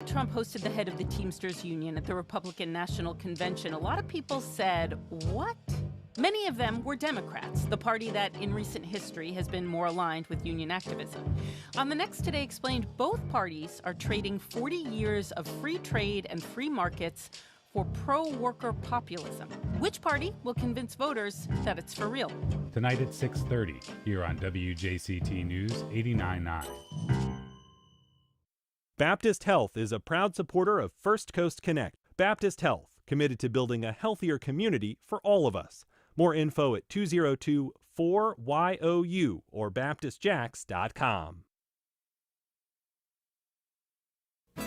Trump hosted the head of the Teamsters Union at the Republican National Convention, a lot of people said, "What?" Many of them were Democrats, the party that in recent history has been more aligned with union activism. On the Next Today Explained, both parties are trading 40 years of free trade and free markets for pro-worker populism. Which party will convince voters that it's for real? Tonight at 6:30 here on WJCT News 89.9. Baptist Health is a proud supporter of First Coast Connect. Baptist Health, committed to building a healthier community for all of us. More info at 202-4YOU or baptistjacks.com.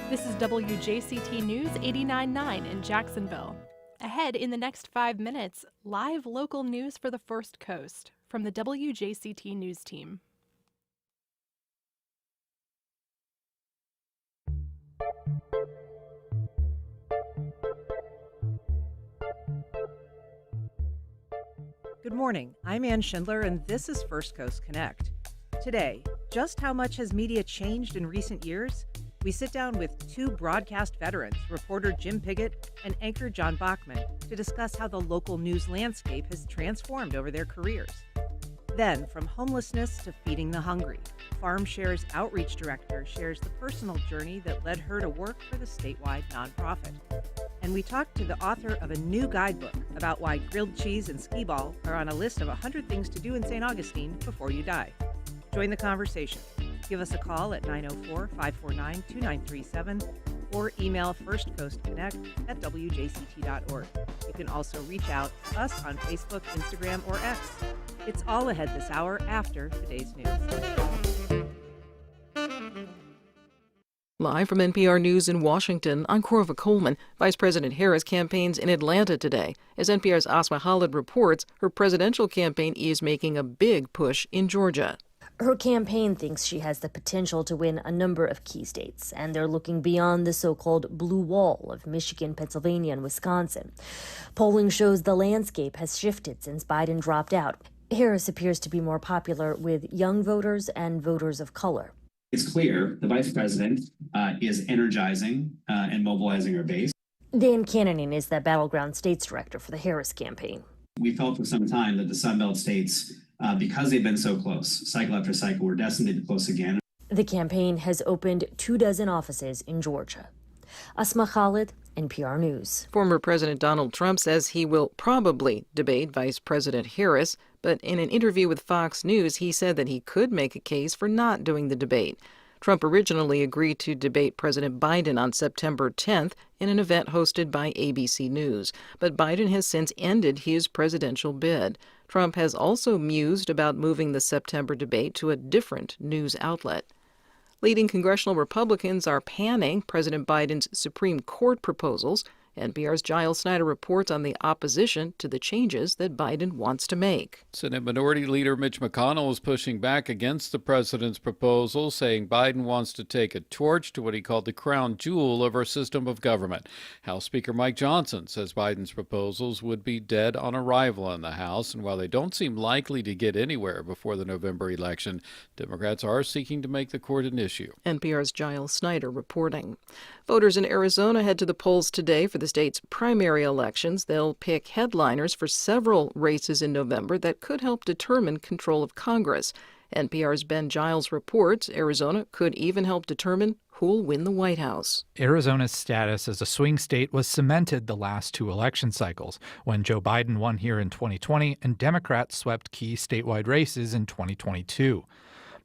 This is WJCT News 89.9 in Jacksonville. Ahead in the next 5 minutes, live local news for the First Coast from the WJCT News team. Good morning, I'm Ann Schindler, and this is First Coast Connect. Today, just how much has media changed in recent years? We sit down with two broadcast veterans, reporter Jim Piggott and anchor John Bachman, to discuss how the local news landscape has transformed over their careers. Then, from homelessness to feeding the hungry, FarmShare's outreach director shares the personal journey that led her to work for the statewide nonprofit. And we talked to the author of a new guidebook about why grilled cheese and skee ball are on a list of 100 things to do in St. Augustine before you die. Join the conversation. Give us a call at 904-549-2937 or email firstcoastconnect@wjct.org. You can also reach out to us on Facebook, Instagram, or X. It's all ahead this hour after today's news. Live from NPR News in Washington, I'm Corva Coleman. Vice President Harris campaigns in Atlanta today. As NPR's Asma Khalid reports, her presidential campaign is making a big push in Georgia. Her campaign thinks she has the potential to win a number of key states, and they're looking beyond the so-called blue wall of Michigan, Pennsylvania, and Wisconsin. Polling shows the landscape has shifted since Biden dropped out. Harris appears to be more popular with young voters and voters of color. It's clear the vice president is energizing and mobilizing our base. Dan Cannoning is the Battleground States Director for the Harris campaign. We felt for some time that the Sunbelt states, because they've been so close, cycle after cycle, were destined to be close again. The campaign has opened 24 offices in Georgia. Asma Khalid, NPR News. Former President Donald Trump says he will probably debate Vice President Harris, but in an interview with Fox News, he said that he could make a case for not doing the debate. Trump originally agreed to debate President Biden on September 10th in an event hosted by ABC News, but Biden has since ended his presidential bid. Trump has also mused about moving the September debate to a different news outlet. Leading congressional Republicans are panning President Biden's Supreme Court proposals. NPR's Giles Snyder reports on the opposition to the changes that Biden wants to make. Senate Minority Leader Mitch McConnell is pushing back against the president's proposal, saying Biden wants to take a torch to what he called the crown jewel of our system of government. House Speaker Mike Johnson says Biden's proposals would be dead on arrival in the House, and while they don't seem likely to get anywhere before the November election, Democrats are seeking to make the court an issue. NPR's Giles Snyder reporting. Voters in Arizona head to the polls today for the state's primary elections. They'll pick headliners for several races in November that could help determine control of Congress. NPR's Ben Giles reports Arizona could even help determine who'll win the White House. Arizona's status as a swing state was cemented the last two election cycles, when Joe Biden won here in 2020 and Democrats swept key statewide races in 2022.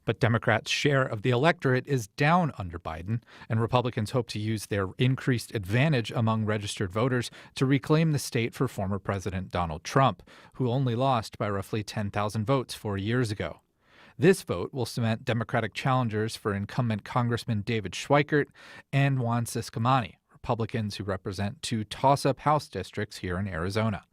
But Democrats' share of the electorate is down under Biden, and Republicans hope to use their increased advantage among registered voters to reclaim the state for former President Donald Trump, who only lost by roughly 10,000 votes 4 years ago. This vote will cement Democratic challengers for incumbent Congressman David Schweikert and Juan Ciscomani, Republicans who represent two toss-up House districts here in Arizona.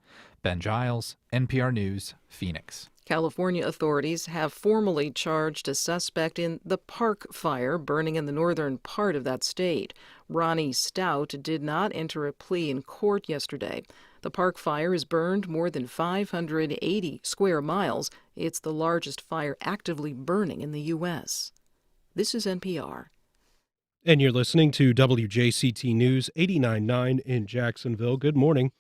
Ben Giles, NPR News, Phoenix. California authorities have formally charged a suspect in the Park Fire burning in the northern part of that state. Ronnie Stout did not enter a plea in court yesterday. The Park Fire has burned more than 580 square miles. It's the largest fire actively burning in the U.S. This is NPR. And you're listening to WJCT News 89.9 in Jacksonville. Good morning.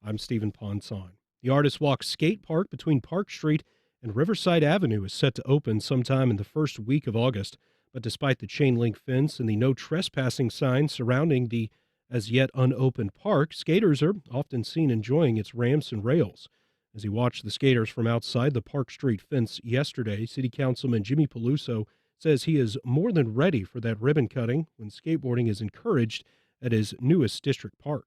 I'm Stephen Ponson. The Artist Walk skate park between Park Street and Riverside Avenue is set to open sometime in the first week of August. But despite the chain link fence and the no trespassing sign surrounding the as yet unopened park, skaters are often seen enjoying its ramps and rails. As he watched the skaters from outside the Park Street fence yesterday, City Councilman Jimmy Peluso says he is more than ready for that ribbon cutting when skateboarding is encouraged at his newest district park.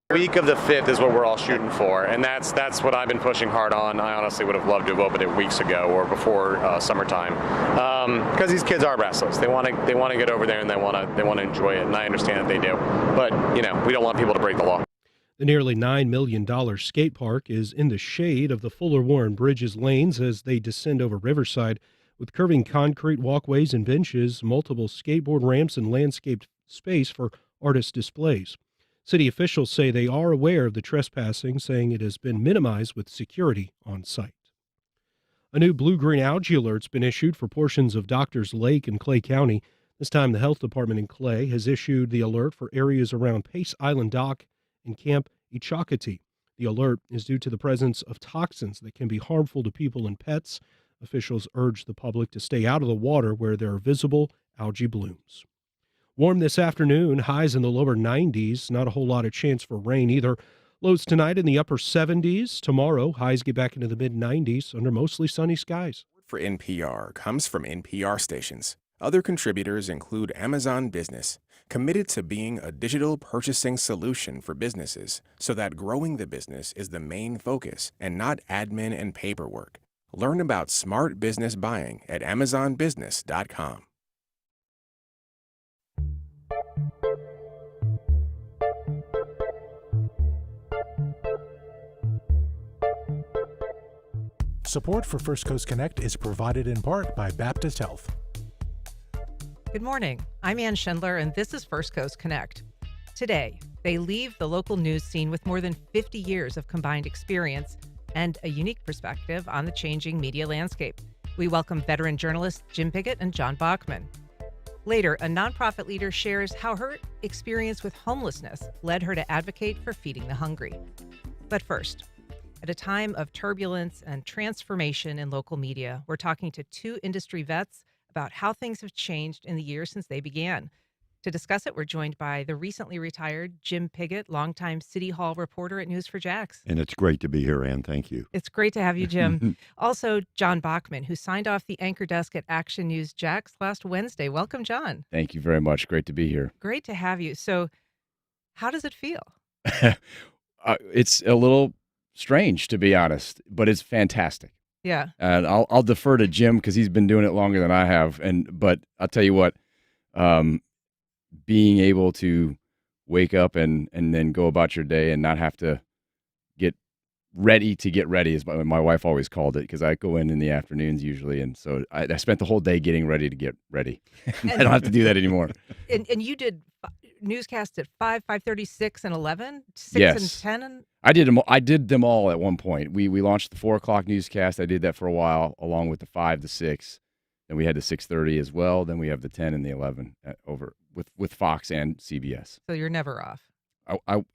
Week of the 5th is what we're all shooting for, and that's what I've been pushing hard on. I honestly would have loved to have opened it weeks ago or before summertime, because these kids are restless. They want to get over there and they want to enjoy it, and I understand that they do. But we don't want people to break the law. The nearly $9 million skate park is in the shade of the Fuller Warren Bridges lanes as they descend over Riverside, with curving concrete walkways and benches, multiple skateboard ramps, and landscaped space for artist displays. City officials say they are aware of the trespassing, saying it has been minimized with security on site. A new blue-green algae alert's been issued for portions of Doctors Lake in Clay County. This time the health department in Clay has issued the alert for areas around Pace Island Dock and Camp Echocatee. The alert is due to the presence of toxins that can be harmful to people and pets. Officials urge the public to stay out of the water where there are visible algae blooms. Warm this afternoon, highs in the lower 90s. Not a whole lot of chance for rain either. Lows tonight in the upper 70s. Tomorrow, highs get back into the mid-90s under mostly sunny skies. For NPR comes from NPR stations. Other contributors include Amazon Business, committed to being a digital purchasing solution for businesses so that growing the business is the main focus and not admin and paperwork. Learn about smart business buying at amazonbusiness.com. Support for First Coast Connect is provided in part by Baptist Health. Good morning. I'm Ann Schindler, and this is First Coast Connect. Today, they leave the local news scene with more than 50 years of combined experience and a unique perspective on the changing media landscape. We welcome veteran journalists Jim Piggott and John Bachman. Later, a nonprofit leader shares how her experience with homelessness led her to advocate for feeding the hungry. But first, at a time of turbulence and transformation in local media, we're talking to two industry vets about how things have changed in the years since they began. To discuss it, we're joined by the recently retired Jim Piggott, longtime City Hall reporter at News4Jax. And it's great to be here, Ann. Thank you. It's great to have you, Jim. Also, John Bachman, who signed off the anchor desk at Action News Jax last Wednesday. Welcome, John. Thank you very much. Great to be here. Great to have you. So, how does it feel? It's a little strange, to be honest, but it's fantastic. Yeah. And I'll defer to Jim because he's been doing it longer than I have. But I'll tell you what, being able to wake up and then go about your day and not have to get ready to get ready is what my wife always called it, because I go in the afternoons usually. And so I spent the whole day getting ready to get ready. I don't have to do that anymore. And you did newscasts at 5, 5:30, 6, and 11? 6 Yes. and 10? And... I did them all at one point. We launched the 4 o'clock newscast. I did that for a while, along with the 5 to 6. Then we had the 6:30 as well. Then we have the 10 and the 11 over with Fox and CBS. So you're never off.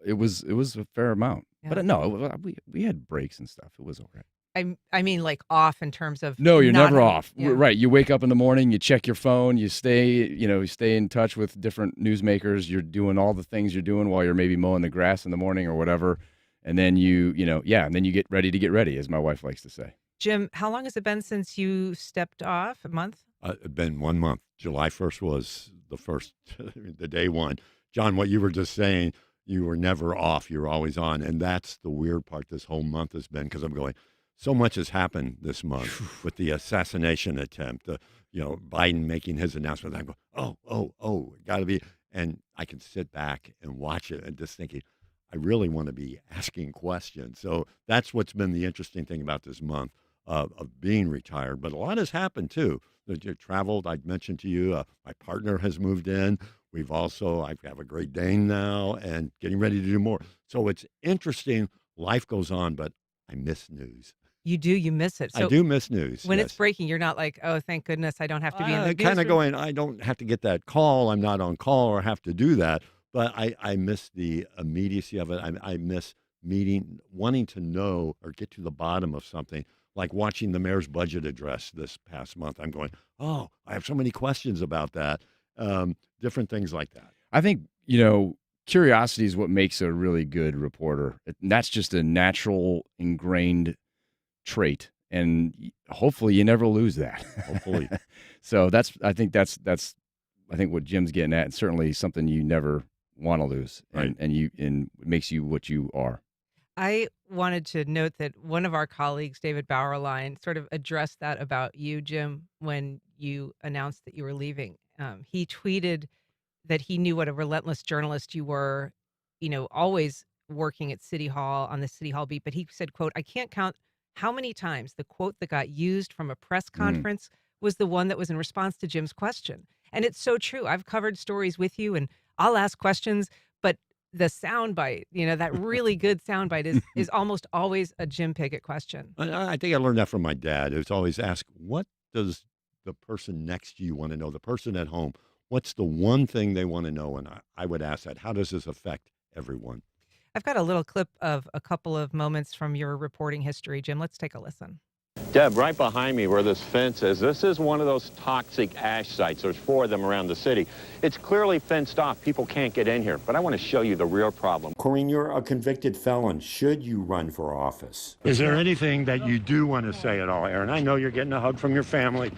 It was a fair amount, Yeah. but no, we had breaks and stuff. It was all right. I mean, like off in terms of No, you're never off. Yeah. Right. You wake up in the morning, you check your phone, you stay in touch with different newsmakers. You're doing all the things you're doing while you're maybe mowing the grass in the morning or whatever. And then and then you get ready to get ready, as my wife likes to say. Jim, how long has it been since you stepped off? A month? It's been 1 month. July 1st was the first, the day one. John, what you were just saying, you were never off. You're always on. And that's the weird part this whole month has been, because I'm going, so much has happened this month with the assassination attempt, Biden making his announcement. I'm going, got to be. And I can sit back and watch it and just thinking, I really want to be asking questions. So that's what's been the interesting thing about this month of being retired. But a lot has happened, too. You traveled. I mentioned to you, my partner has moved in. I have a Great Dane now and getting ready to do more. So it's interesting. Life goes on, but I miss news. You do, you miss it. I do miss news. When yes. it's breaking, you're not like, oh, thank goodness I don't have to be in the kind of newsroom. going, I don't have to get that call. I'm not on call or have to do that. But I miss the immediacy of it. I miss wanting to know or get to the bottom of something, like watching the mayor's budget address this past month. I'm going, oh, I have so many questions about that. Different things like that. I think, curiosity is what makes a really good reporter. And that's just a natural, ingrained trait. And hopefully you never lose that. Hopefully. So I think that's what Jim's getting at, and certainly something you never want to lose. Right. And it makes you what you are. I wanted to note that one of our colleagues, David Bauerlein, sort of addressed that about you, Jim, when you announced that you were leaving. He tweeted that he knew what a relentless journalist you were, always working at City Hall on the City Hall beat. But he said, quote, I can't count how many times the quote that got used from a press conference was the one that was in response to Jim's question. And it's so true. I've covered stories with you and I'll ask questions, but the soundbite, that really good soundbite is almost always a Jim Piggott question. I think I learned that from my dad. It was always ask, what does the person next to you want to know? The person at home, what's the one thing they want to know? And I would ask that. How does this affect everyone? I've got a little clip of a couple of moments from your reporting history, Jim. Let's take a listen. Deb, right behind me where this fence is, this is one of those toxic ash sites. There's 4 of them around the city. It's clearly fenced off. People can't get in here. But I want to show you the real problem. Corinne, you're a convicted felon. Should you run for office? Is there anything that you do want to say at all, Aaron? I know you're getting a hug from your family,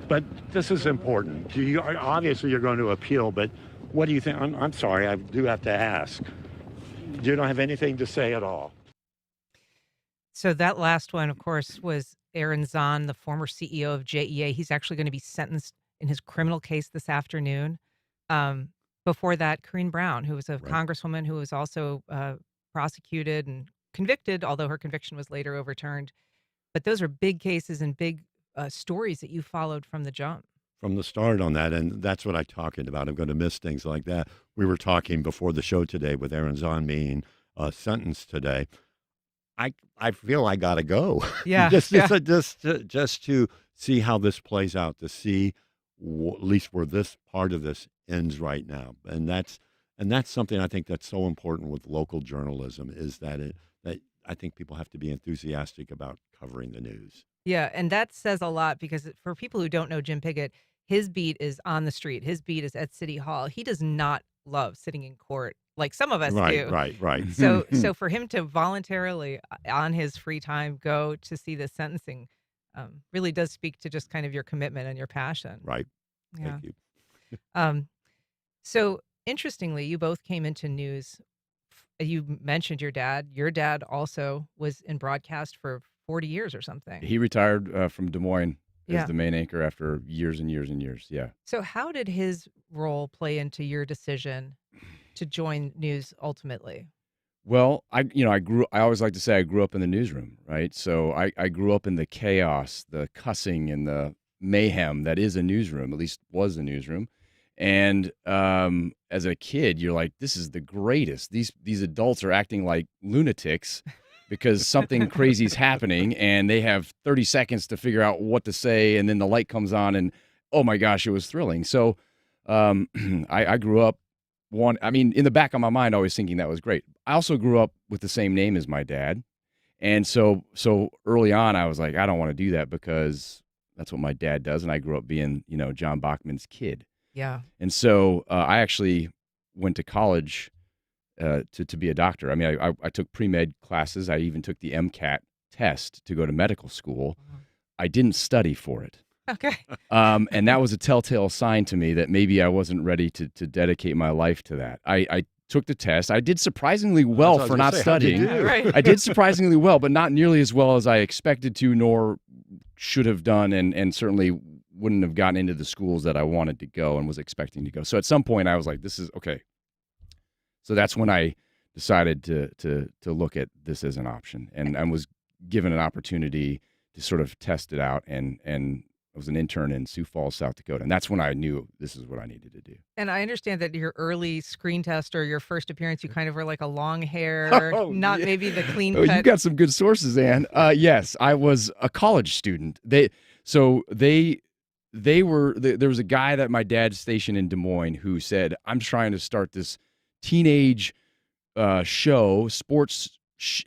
but this is important. Obviously, you're going to appeal, but what do you think? I'm sorry, I do have to ask. You don't have anything to say at all. So that last one, of course, was Aaron Zahn, the former CEO of JEA. He's actually going to be sentenced in his criminal case this afternoon. Before that, Corinne Brown, who was a congresswoman who was also prosecuted and convicted, although her conviction was later overturned. But those are big cases and big stories that you followed from the jump. From the start on that, and that's what I'm talking about. I'm going to miss things like that. We were talking before the show today with Aaron Zahn being sentenced today. I feel I got to go. Yeah, just to see how this plays out, to see at least where this part of this ends right now, and that's something I think that's so important with local journalism is that I think people have to be enthusiastic about covering the news. Yeah, and that says a lot because for people who don't know Jim Piggott, his beat is on the street. His beat is at City Hall. He does not love sitting in court like some of us do. Right. So for him to voluntarily on his free time go to see the sentencing really does speak to just kind of your commitment and your passion. Right. Yeah. Thank you. So interestingly, you both came into news. You mentioned your dad. Your dad also was in broadcast for 40 years or something. He retired from Des Moines as Yeah. the main anchor after years and years and years. Yeah. So how did his role play into your decision to join news ultimately? Well, I always like to say I grew up in the newsroom, right? So I grew up in the chaos, the cussing and the mayhem that is a newsroom, at least was a newsroom. And as a kid, you're like, this is the greatest. These adults are acting like lunatics because something crazy is happening and they have 30 seconds to figure out what to say. And then the light comes on and, oh my gosh, it was thrilling. So I grew up in the back of my mind, always thinking that was great. I also grew up with the same name as my dad. And so early on, I was like, I don't want to do that because that's what my dad does. And I grew up being, John Bachman's kid. Yeah. And so I actually went to college to be a doctor. I mean, I took pre-med classes. I even took the MCAT test to go to medical school. I didn't study for it. Okay. And that was a telltale sign to me that maybe I wasn't ready to dedicate my life to that. I took the test. I did surprisingly well for not studying. Right. I did surprisingly well, but not nearly as well as I expected to, nor should have done, and certainly wouldn't have gotten into the schools that I wanted to go and was expecting to go. So at some point I was like, this is okay. So that's when I decided to look at this as an option and was given an opportunity to sort of test it out and was an intern in Sioux Falls, South Dakota, and that's when I knew this is what I needed to do. And I understand that your early screen test or your first appearance, you kind of were like a long hair, not yeah. maybe the clean Oh, cut. you got some good sources, Ann. Yes, I was a college student. There was a guy that my dad stationed in Des Moines who said, I'm trying to start this teenage sports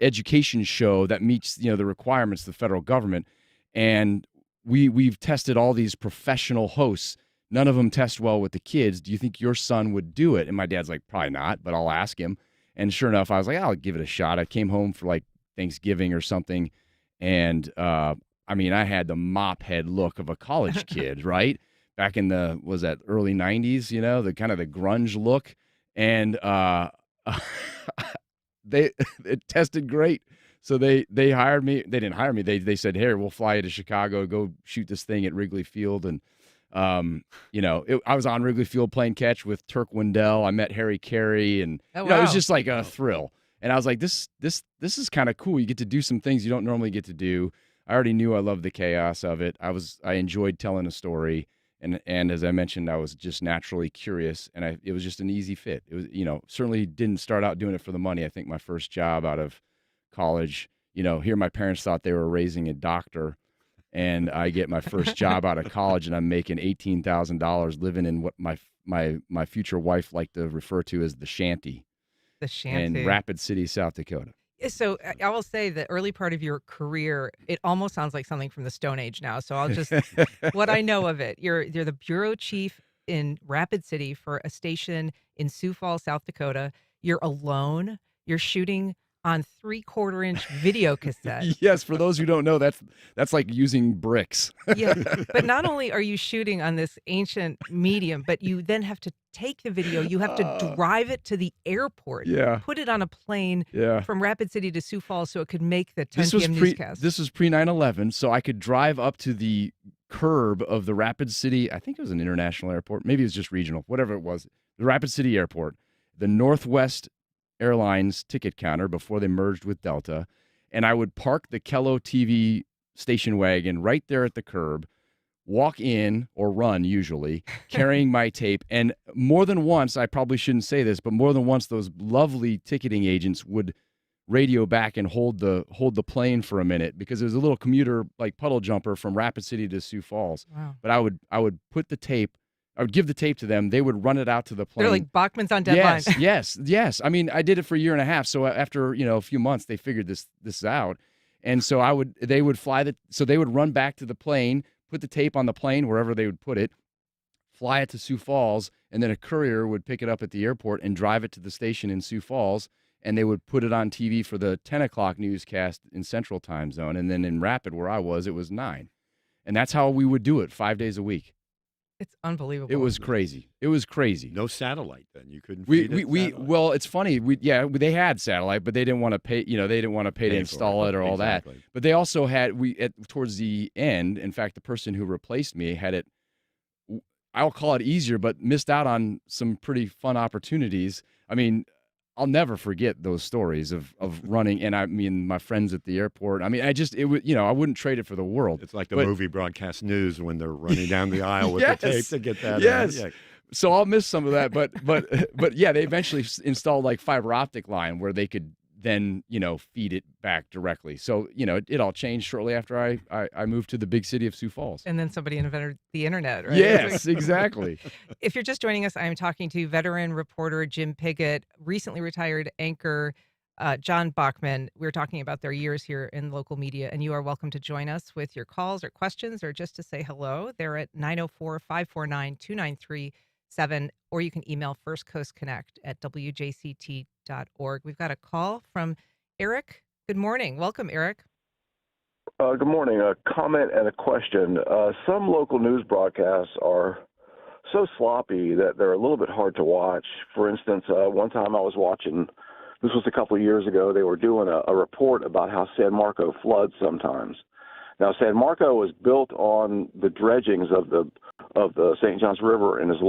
education show that meets the requirements of the federal government, and we've tested all these professional hosts. None of them test well with the kids. Do you think your son would do it? And my dad's like, probably not, but I'll ask him. And sure enough, I was like, I'll give it a shot. I came home for like Thanksgiving or something, and I had the mop head look of a college kid, right? Back in the early 90s, the kind of the grunge look, and it tested great. So they hired me. They didn't hire me. They said, "Here, we'll fly you to Chicago, go shoot this thing at Wrigley Field." And I was on Wrigley Field playing catch with Turk Wendell. I met Harry Carey, and it was just like a thrill. And I was like, this is kind of cool. You get to do some things you don't normally get to do. I already knew I loved the chaos of it. I enjoyed telling a story, and as I mentioned, I was just naturally curious, and it was just an easy fit. It was certainly didn't start out doing it for the money. I think my first job out of college, here my parents thought they were raising a doctor, and I get my first job out of college, and I'm making $18,000 living in what my future wife liked to refer to as the shanty. The shanty. In Rapid City, South Dakota. So I will say the early part of your career, it almost sounds like something from the Stone Age now. So I'll just, what I know of it, you're the bureau chief in Rapid City for a station in Sioux Falls, South Dakota. You're alone. You're shooting on 3/4-inch video cassette. Yes, for those who don't know, that's like using bricks. Yeah, but not only are you shooting on this ancient medium, but you then have to take the video. You have to drive it to the airport. Yeah. Put it on a plane from Rapid City to Sioux Falls so it could make the 10 p.m. newscast. This was pre 9/11, so I could drive up to the curb of the Rapid City. I think it was an international airport. Maybe it was just regional, whatever it was. The Rapid City Airport, the Northwest Airlines ticket counter before they merged with Delta, and I would park the Kello TV station wagon right there at the curb, walk in or run usually, carrying my tape, and more than once, I probably shouldn't say this, but more than once those lovely ticketing agents would radio back and hold the plane for a minute, because it was a little commuter like puddle jumper from Rapid City to Sioux Falls. Wow. But I would put the tape. I would give the tape to them. They would run it out to the plane. They're like Bachman's on deadline. Yes. I mean, I did it for a year and a half. So after a few months, they figured this out, and so they would run back to the plane, put the tape on the plane wherever they would put it, fly it to Sioux Falls, and then a courier would pick it up at the airport and drive it to the station in Sioux Falls, and they would put it on TV for the 10 o'clock newscast in Central Time Zone, and then in Rapid, where I was, it was 9, and that's how we would do it 5 days a week. It's unbelievable. It was crazy. No satellite then. You couldn't feed it. Well, it's funny. They had satellite, but they didn't want to pay. They didn't want to pay to install it or all that. But they also had towards the end. In fact, the person who replaced me had it. I'll call it easier, but missed out on some pretty fun opportunities. I mean, I'll never forget those stories of running, and I mean, my friends at the airport. I mean, I wouldn't trade it for the world. It's like the movie broadcast news when they're running down the aisle with yes, the tape to get that. Yes. Yeah. So I'll miss some of that, but yeah, they eventually installed like fiber optic line where they could then feed it back directly. So it all changed shortly after I moved to the big city of Sioux Falls. And then somebody invented the internet, right? Yes, exactly. If you're just joining us, I'm talking to veteran reporter Jim Piggott, recently retired anchor John Bachman. We're talking about their years here in local media, and you are welcome to join us with your calls or questions or just to say hello. They're at 904-549-2937, or you can email firstcoastconnect@wjct.org. We've got a call from Eric. Good morning. Welcome, Eric. Good morning. A comment and a question. Some local news broadcasts are so sloppy that they're a little bit hard to watch. For instance, one time I was watching, this was a couple of years ago, they were doing a report about how San Marco floods sometimes. Now, San Marco was built on the dredgings of the St. Johns River and is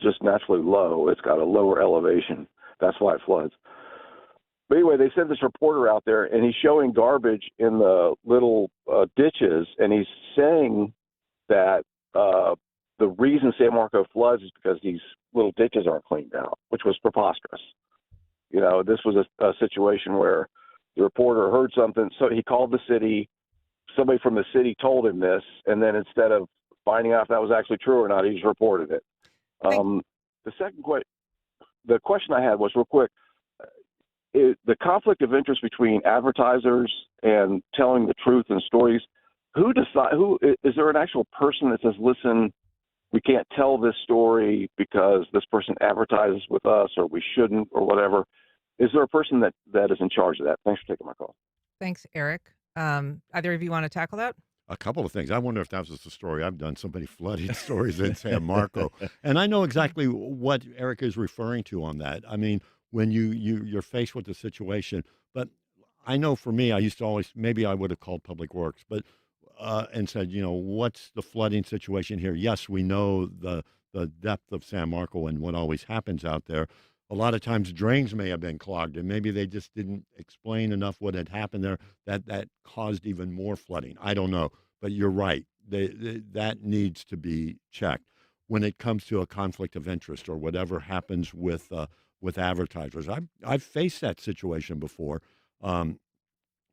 just naturally low. It's got a lower elevation. That's why it floods. But anyway, they sent this reporter out there, and he's showing garbage in the little ditches, and he's saying that the reason San Marco floods is because these little ditches aren't cleaned out, which was preposterous. You know, this was a situation where the reporter heard something, so he called the city. Somebody from the city told him this, and then instead of finding out if that was actually true or not, he just reported it. The question I had was real quick. The conflict of interest between advertisers and telling the truth and stories, is there an actual person that says, listen, we can't tell this story because this person advertises with us, or we shouldn't, or whatever? Is there a person that is in charge of that? Thanks for taking my call. Thanks, Eric. Either of you want to tackle that? A couple of things. I wonder if that was the story. I've done so many flooding stories in San Marco, and I know exactly what Eric is referring to on that. I mean, when you're faced with the situation, but I know for me, I used to always, maybe I would have called Public Works, but and said, you know, what's the flooding situation here? Yes, we know the depth of San Marco and what always happens out there. A lot of times drains may have been clogged, and maybe they just didn't explain enough what had happened there that caused even more flooding. I don't know, but you're right. That needs to be checked. When it comes to a conflict of interest or whatever happens with advertisers, I've faced that situation before.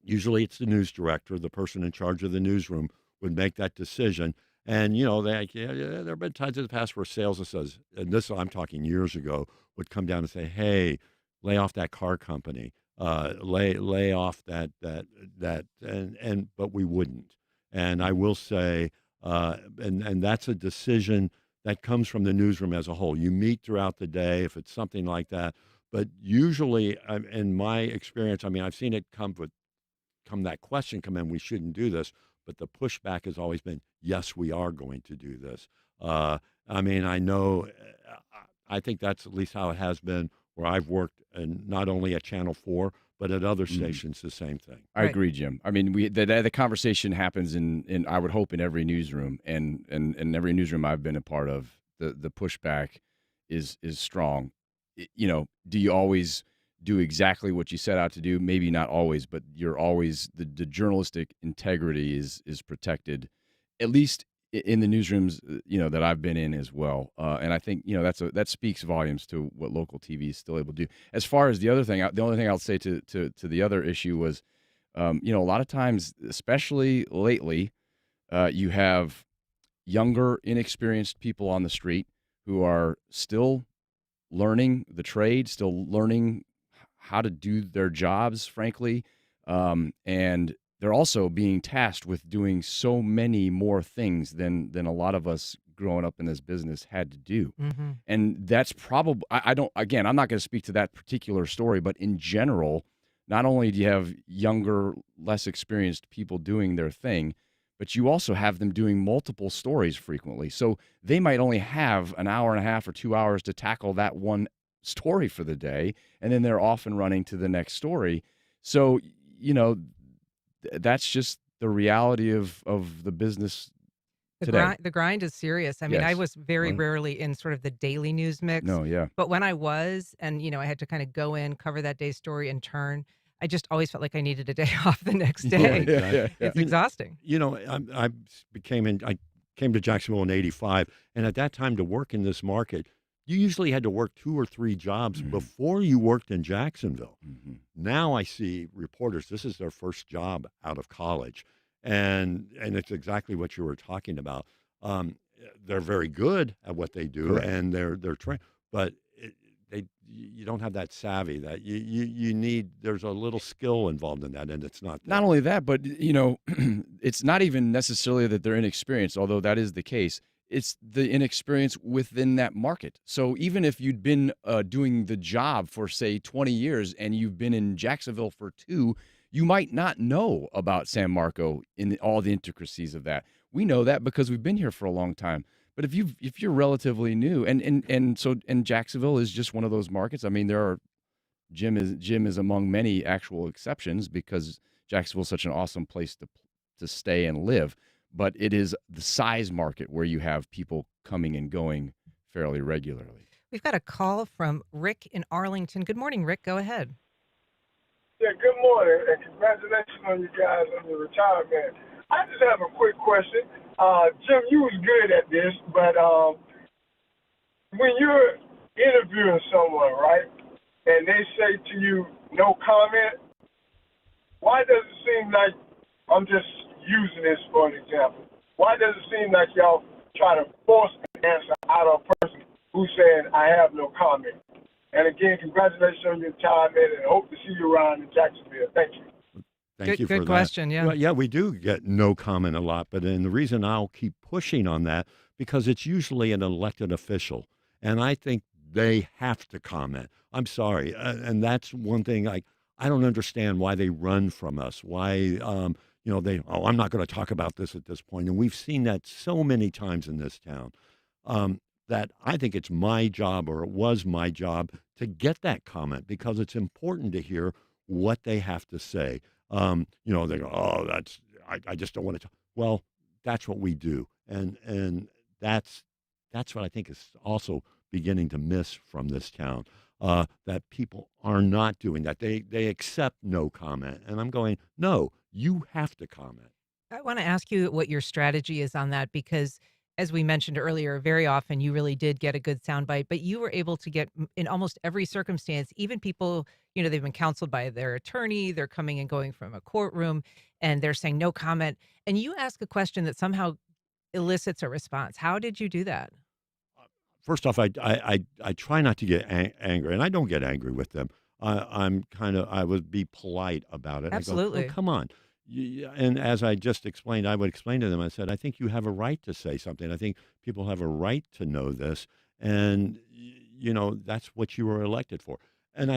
Usually it's the news director, the person in charge of the newsroom, would make that decision. And, you know, there have been times in the past where sales associates, and this I'm talking years ago, would come down and say, hey, lay off that car company, lay off that, but we wouldn't. And I will say, and that's a decision that comes from the newsroom as a whole. You meet throughout the day if it's something like that. But usually, in my experience, I mean, I've seen it come that question come in, we shouldn't do this. But the pushback has always been, yes, we are going to do this. I mean, I think that's at least how it has been where I've worked, and not only at Channel 4, but at other stations, the same thing. I agree, Jim. I mean, the conversation happens in I would hope in every newsroom, and every newsroom I've been a part of, the pushback is strong. You know, do you always do exactly what you set out to do? Maybe not always, but you're always the journalistic integrity is protected, at least in the newsrooms, you know, that I've been in as well. And I think, you know, that speaks volumes to what local TV is still able to do. As far as the other thing, the only thing I'll say to the other issue was, you know, a lot of times, especially lately, you have younger, inexperienced people on the street who are still learning the trade, still learning how to do their jobs, frankly. And they're also being tasked with doing so many more things than a lot of us growing up in this business had to do. Mm-hmm. And that's probably, I'm not going to speak to that particular story, but in general, not only do you have younger, less experienced people doing their thing, but you also have them doing multiple stories frequently. So they might only have an hour and a half or 2 hours to tackle that one story for the day, and then they're off and running to the next story. So, you know, that's just the reality of the business today. The grind is serious. I mean, Yes. I was very rarely in sort of the daily news mix. No, yeah. But when I was, and, you know, I had to kind of go in, cover that day's story and turn, I just always felt like I needed a day off the next day. Yeah. It's exhausting. You know, I came to Jacksonville in '85, and at that time, to work in this market, you usually had to work 2 or 3 jobs before you worked in Jacksonville. Mm-hmm. Now I see reporters, this is their first job out of college. And it's exactly what you were talking about. They're very good at what they do, Correct. and they're trained, but you don't have that savvy that you need. There's a little skill involved in that, and it's not there. Not only that, but, you know, it's not even necessarily that they're inexperienced, although that is the case. It's the inexperience within that market. So even if you'd been doing the job for, say, 20 years and you've been in Jacksonville for 2, you might not know about San Marco in all the intricacies of that. We know that because we've been here for a long time. But if you're relatively new, and Jacksonville is just one of those markets. I mean, Jim is among many actual exceptions because Jacksonville is such an awesome place to stay and live. But it is the size market where you have people coming and going fairly regularly. We've got a call from Rick in Arlington. Good morning, Rick. Go ahead. Yeah, good morning, and congratulations on you guys on your retirement. I just have a quick question. Jim, you was good at this, but when you're interviewing someone, right, and they say to you, no comment, why does it seem like, I'm just using this for an example, why does it seem like y'all try to force an answer out of a person who's saying, I have no comment? And again, congratulations on your time, and hope to see you around in Jacksonville. Thank you. Thank you for Good that. question, yeah. Well, yeah, we do get no comment a lot, but and the reason I'll keep pushing on that, because it's usually an elected official, and I think they have to comment. I'm sorry, and that's one thing I don't understand why they run from us. Why, I'm not going to talk about this at this point, and we've seen that so many times in this town. That I think it's my job, or it was my job, to get that comment, because it's important to hear what they have to say. They go, oh, I just don't want to talk. Well, that's what we do. And that's what I think is also beginning to miss from this town, that people are not doing that. They accept no comment. And I'm going, no, you have to comment. I want to ask you what your strategy is on that, because as we mentioned earlier, very often you really did get a good soundbite, but you were able to get in almost every circumstance, even people, they've been counseled by their attorney, they're coming and going from a courtroom, and they're saying no comment. And you ask a question that somehow elicits a response. How did you do that? First off, I try not to get angry, and I don't get angry with them. I would be polite about it. Absolutely. I go, oh, come on. And as I just explained, I would explain to them, I said, I think you have a right to say something. I think people have a right to know this. And, that's what you were elected for. And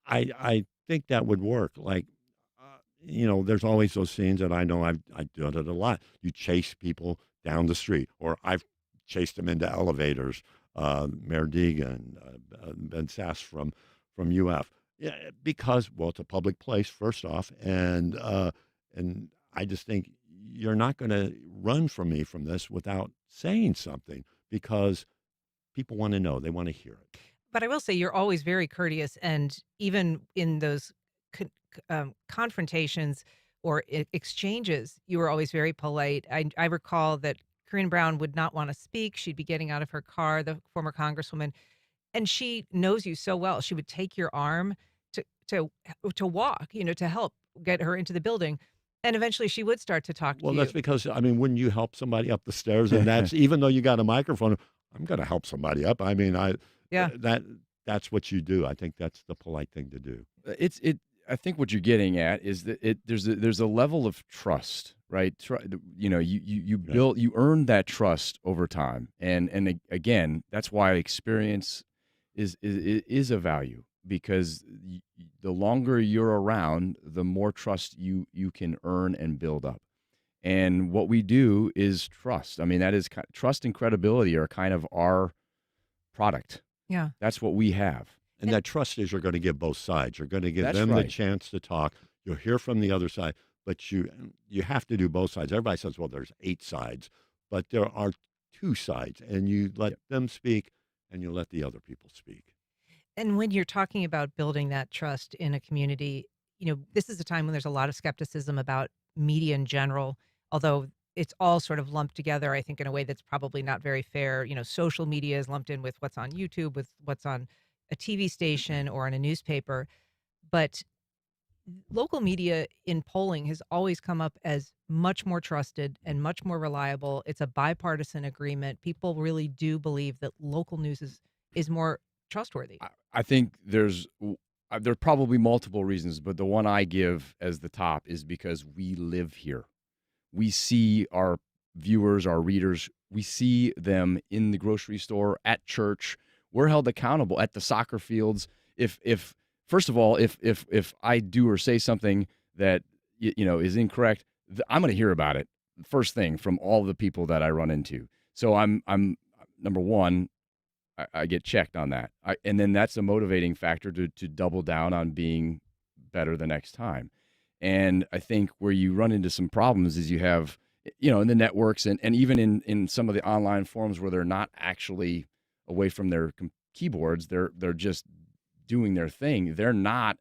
I think that would work. Like, there's always those scenes that I know I've done it a lot. You chase people down the street, or I've chased them into elevators. Mayor Deegan, Ben Sass from UF. Yeah, because, well, it's a public place, first off, and I just think you're not going to run from me from this without saying something, because people want to know. They want to hear it. But I will say you're always very courteous, and even in those confrontations or exchanges, you were always very polite. I recall that Corinne Brown would not want to speak. She'd be getting out of her car, the former congresswoman, and she knows you so well. She would take your arm to walk, to help get her into the building. And eventually she would start to talk to you. Well, that's because, wouldn't you help somebody up the stairs? And that's, even though you got a microphone, I'm going to help somebody up. That's what you do. I think that's the polite thing to do. I think what you're getting at is that there's a level of trust, right? You earn that trust over time. And again, that's why experience is a value, because the longer you're around, the more trust you can earn and build up. And what we do is trust. That is trust and credibility are kind of our product. Yeah. That's what we have. And that trust is you're going to give both sides. You're going to give them right. the chance to talk. You'll hear from the other side, but you have to do both sides. Everybody says, well, there's 8 sides, but there are 2 sides, and you let them speak, and you let the other people speak. And when you're talking about building that trust in a community, this is a time when there's a lot of skepticism about media in general, although it's all sort of lumped together, I think, in a way that's probably not very fair. Social media is lumped in with what's on YouTube, with what's on a TV station or in a newspaper. But local media in polling has always come up as much more trusted and much more reliable. It's a bipartisan agreement. People really do believe that local news is more trustworthy. I think there are probably multiple reasons, but the one I give as the top is because we live here. We see our viewers, our readers, we see them in the grocery store, at church. We're held accountable at the soccer fields. If first of all, if I do or say something that is incorrect, I'm going to hear about it first thing from all the people that I run into. So I'm number one, I get checked on that. And then that's a motivating factor to double down on being better the next time. And I think where you run into some problems is you have, in the networks and even in some of the online forums where they're not actually away from their keyboards, they're just doing their thing. They're not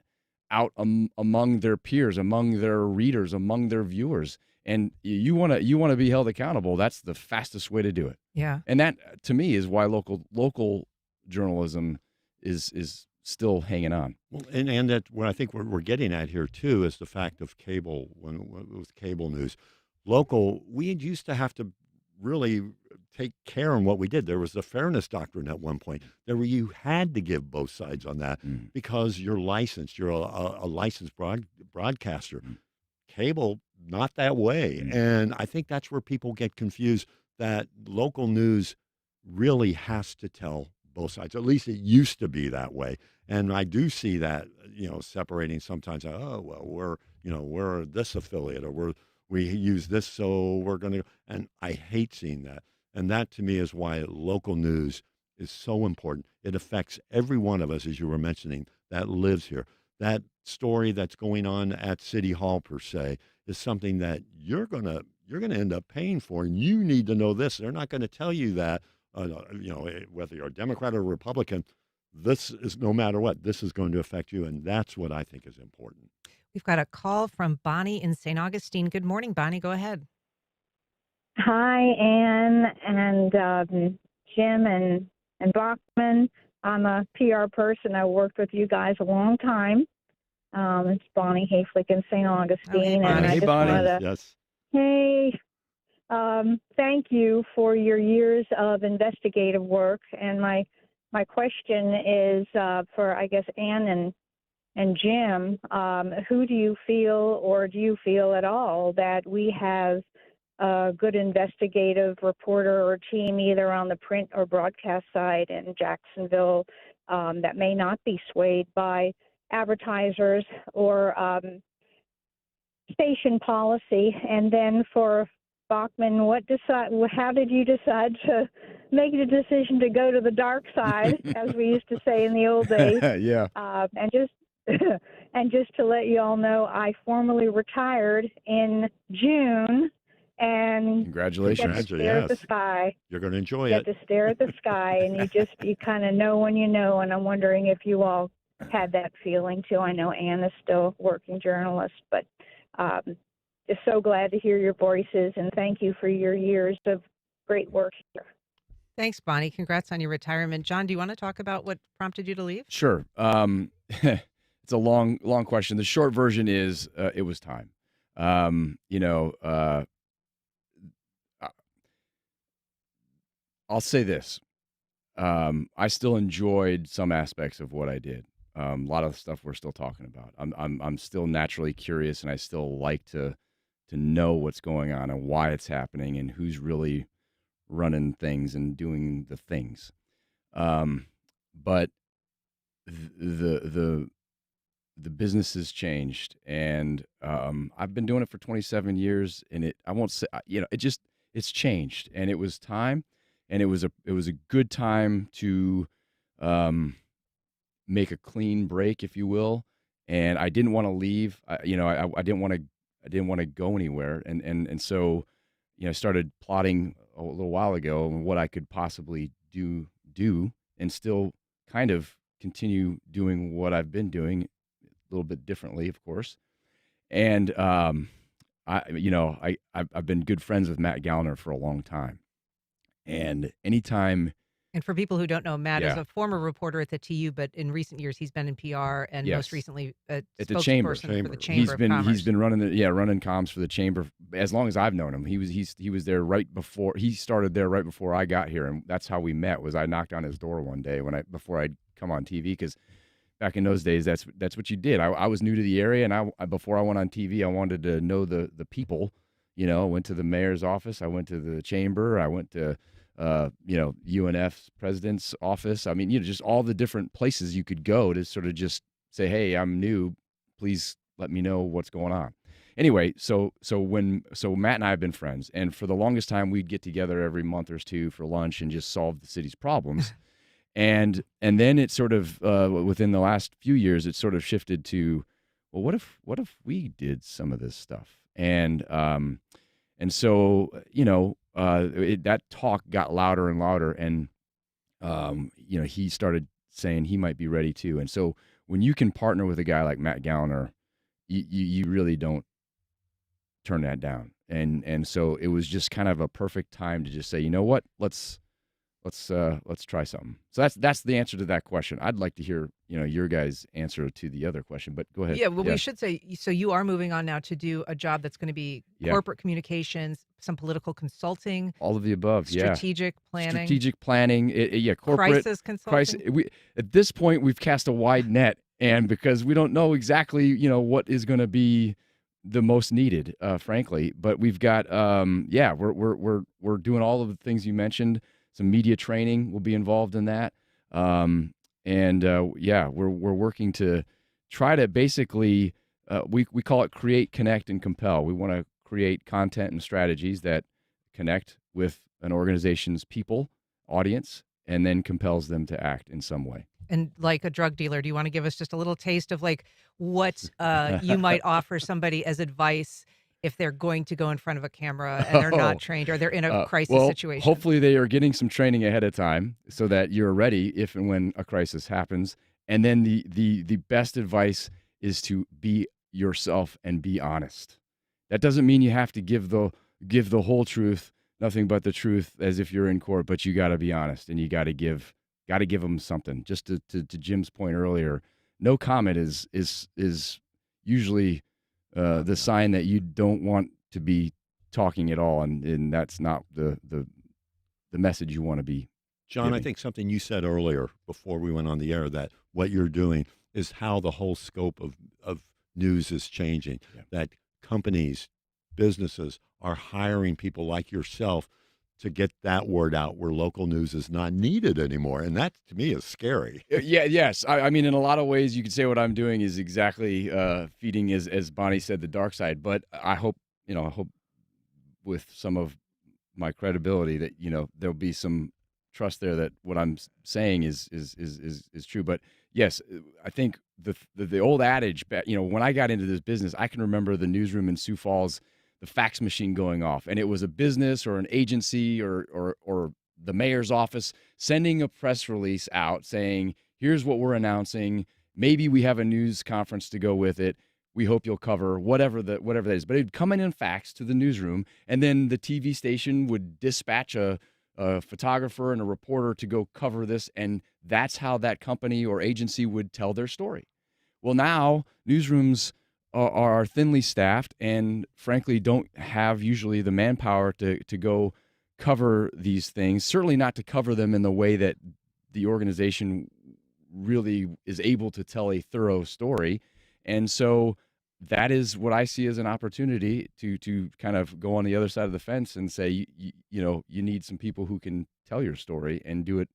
out among their peers, among their readers, among their viewers. and you want to be held accountable, that's the fastest way to do it. Yeah. And that, to me, is why local journalism is still hanging on. Well, and that what I think we're getting at here too is the fact of cable. When with cable news, local, we used to have to really take care in what we did. There was the fairness doctrine at one point. You had to give both sides on that because you're licensed. You're a licensed broadcaster. Cable, not that way. And I think that's where people get confused, that local news really has to tell both sides. At least it used to be that way. And I do see that, separating sometimes. Oh, well, we're this affiliate, or we use this, so we're going to. And I hate seeing that. And that to me is why local news is so important. It affects every one of us, as you were mentioning, that lives here. That story that's going on at City Hall, per se, is something that you're gonna end up paying for, and you need to know this. They're not going to tell you that, whether you're a Democrat or a Republican. This is, no matter what, this is going to affect you, and that's what I think is important. We've got a call from Bonnie in St. Augustine. Good morning, Bonnie. Go ahead. Hi, Ann and Jim and Bachman. I'm a PR person. I worked with you guys a long time. It's Bonnie Hayflick in St. Augustine. And I just wanted to, Yes. Hey, thank you for your years of investigative work. And my question is for, I guess, Ann and Jim. Who do you feel, or do you feel at all, that we have a good investigative reporter or team, either on the print or broadcast side in Jacksonville, that may not be swayed by advertisers or station policy? And then for Bachman, how did you decide to make the decision to go to the dark side, as we used to say in the old days? Yeah. And just to let you all know, I formally retired in June. And congratulations. Get to stare at the sky. You're going to enjoy Get it. to stare at the sky, and you kind of know when you know. And I'm wondering if you all had that feeling too. I know Ann is still working journalist, but just so glad to hear your voices, and thank you for your years of great work here. Thanks, Bonnie. Congrats on your retirement. John, do you want to talk about what prompted you to leave? Sure. It's a long question. The short version is it was time. I'll say this. I still enjoyed some aspects of what I did. A lot of stuff we're still talking about. I'm still naturally curious, and I still like to know what's going on and why it's happening and who's really running things and doing the things. But the business has changed, and I've been doing it for 27 years, and I won't say, it's changed, and it was time. And it was a good time to make a clean break, if you will. And I didn't want to leave. I didn't want to go anywhere. And so, I started plotting a little while ago on what I could possibly do and still kind of continue doing what I've been doing, a little bit differently, of course. And I've been good friends with Matt Gallner for a long time. And anytime. And for people who don't know, Matt is Yeah. a former reporter at the TU, but in recent years he's been in PR and Yes. most recently a At the Chamber. spokesperson for the Chamber of Commerce. He's been running comms for the Chamber as long as I've known him. He was there he started there right before I got here, and that's how we met. Was I knocked on his door one day before I'd come on TV, because back in those days that's what you did. I was new to the area, and before I went on TV, I wanted to know the people. I went to the mayor's office, I went to the chamber, I went to UNF's president's office. I mean, just all the different places you could go to sort of just say, hey, I'm new, please let me know what's going on. Anyway, so Matt and I have been friends, and for the longest time we'd get together every month or two for lunch and just solve the city's problems. and then it sort of within the last few years it sort of shifted to, well, what if we did some of this stuff? And so that talk got louder and louder, and he started saying he might be ready too. And so when you can partner with a guy like Matt Gallner, you really don't turn that down. And so it was just kind of a perfect time to just say, you know what, let's try something. So that's the answer to that question. I'd like to hear, your guys' answer to the other question, but go ahead. Yeah, well, we should say, so you are moving on now to do a job that's going to be corporate communications, some political consulting, All of the above, strategic planning. Corporate crisis consulting. At this point, we've cast a wide net, and because we don't know exactly, what is going to be the most needed, frankly. But we've got, we're doing all of the things you mentioned. Some media training will be involved in that. We're working to try to basically, we call it create, connect, and compel. We want to create content and strategies that connect with an organization's people, audience, and then compels them to act in some way. And like a drug dealer, do you want to give us just a little taste of like what you might offer somebody as advice if they're going to go in front of a camera and they're not trained or they're in a crisis situation? Hopefully they are getting some training ahead of time so that you're ready if and when a crisis happens. And then the best advice is to be yourself and be honest. That doesn't mean you have to give the whole truth, nothing but the truth, as if you're in court, but you got to be honest and you got to give them something. Just to Jim's point earlier, no comment is usually the sign that you don't want to be talking at all, and that's not the message you want to be John, giving. I think something you said earlier before we went on the air, that what you're doing is how the whole scope of news is changing, that companies, businesses are hiring people like yourself to get that word out where local news is not needed anymore. And that, to me, is scary. Yes. I mean, in a lot of ways, you could say what I'm doing is exactly feeding, as Bonnie said, the dark side. But I hope with some of my credibility that, there'll be some trust there that what I'm saying is true. But yes, I think the old adage, when I got into this business, I can remember the newsroom in Sioux Falls, the fax machine going off, and it was a business or an agency or the mayor's office sending a press release out saying, here's what we're announcing. Maybe we have a news conference to go with it. We hope you'll cover whatever that is. But it'd come in fax to the newsroom, and then the TV station would dispatch a photographer and a reporter to go cover this, and that's how that company or agency would tell their story. Well, now newsrooms are thinly staffed and frankly don't have usually the manpower to go cover these things, certainly not to cover them in the way that the organization really is able to tell a thorough story. And so that is what I see as an opportunity to kind of go on the other side of the fence and say, you need some people who can tell your story and do it,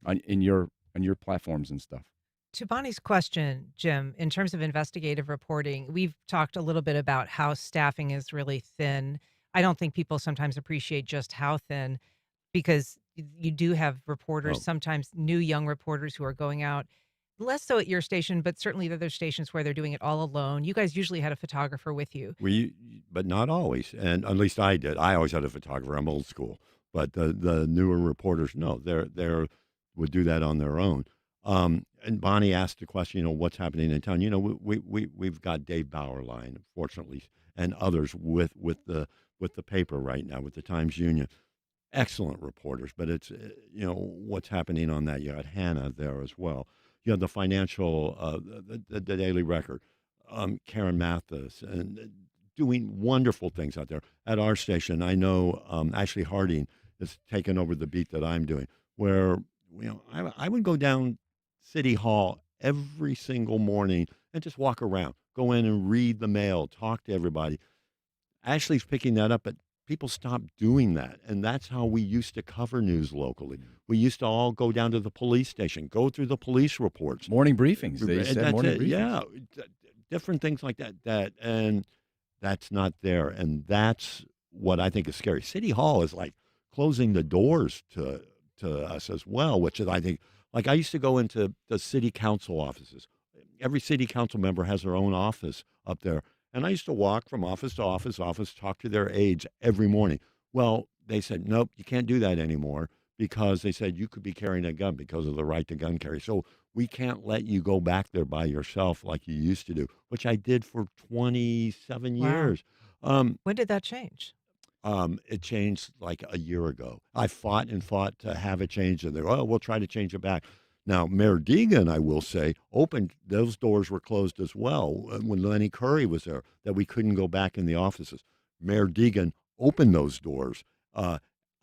on your platforms and stuff. To Bonnie's question, Jim, in terms of investigative reporting, we've talked a little bit about how staffing is really thin. I don't think people sometimes appreciate just how thin, because you do have reporters, sometimes new young reporters who are going out, less so at your station, but certainly the other stations where they're doing it all alone. You guys usually had a photographer with you. But not always. And at least I did. I always had a photographer. I'm old school. But the newer reporters, no, they would do that on their own. And Bonnie asked the question, what's happening in town? We've got Dave Bauerlein, fortunately, and others with the paper right now, with the Times-Union. Excellent reporters, but it's, what's happening on that. You got Hannah there as well. You have the financial, the Daily Record, Karen Mathis, and doing wonderful things out there. At our station, I know Ashley Harding has taken over the beat that I'm doing, where, I would go down City Hall every single morning and just walk around, go in and read the mail, talk to everybody. Ashley's picking that up, but people stopped doing that. And that's how we used to cover news locally. We used to all go down to the police station, go through the police reports. Morning briefings. They said morning briefings. Yeah, different things like that. And that's not there. And that's what I think is scary. City Hall is like closing the doors to us as well, which is, I think, like I used to go into the city council offices. Every city council member has their own office up there. And I used to walk from office to office, talk to their aides every morning. Well, they said, nope, you can't do that anymore because they said you could be carrying a gun because of the right to gun carry. So we can't let you go back there by yourself like you used to do, which I did for 27 Wow. years. When did that change? It changed like a year ago. I fought and fought to have it changed, and we'll try to change it back. Now, Mayor Deegan, I will say, opened, those doors were closed as well when Lenny Curry was there, that we couldn't go back in the offices. Mayor Deegan opened those doors.